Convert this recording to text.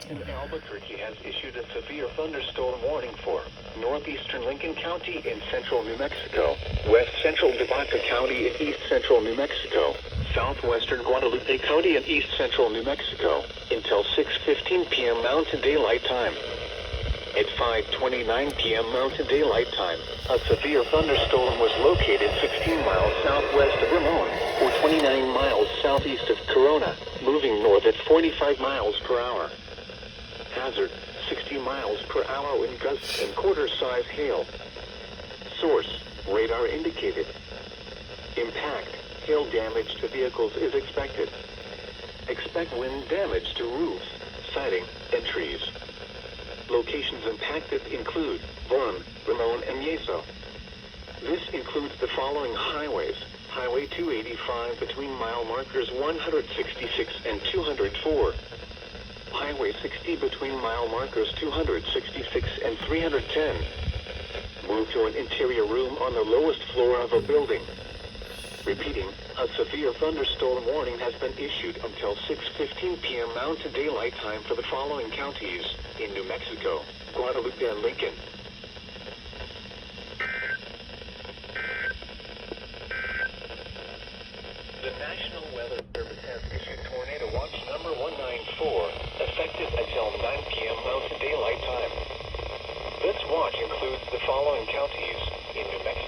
And Albuquerque has issued a severe thunderstorm warning for northeastern Lincoln County in central New Mexico, west central Devonta County in east central New Mexico, southwestern Guadalupe County in east central New Mexico, until 6:15 p.m. Mountain Daylight Time. At 5:29 p.m. Mountain Daylight Time, a severe thunderstorm was located 16 miles southwest of Ramon, or 29 miles southeast of Corona, moving north at 45 miles per hour. Hazard, 60 miles per hour wind gusts and quarter-size hail. Source, radar indicated. Impact, hail damage to vehicles is expected. Expect wind damage to roofs, siding, and trees. Locations impacted include Vaughan, Ramon, and Yeso. This includes the following highways: Highway 285 between mile markers 166 and 204. Highway 60 between mile markers 266 and 310. Move to an interior room on the lowest floor of a building. Repeating, a severe thunderstorm warning has been issued until 6:15 p.m. Mountain Daylight Time for the following counties in New Mexico, Guadalupe, and Lincoln. The National Weather Service has issued Tornado Watch number 194, effective until 9 p.m. Mountain Daylight Time. This watch includes the following counties in New Mexico.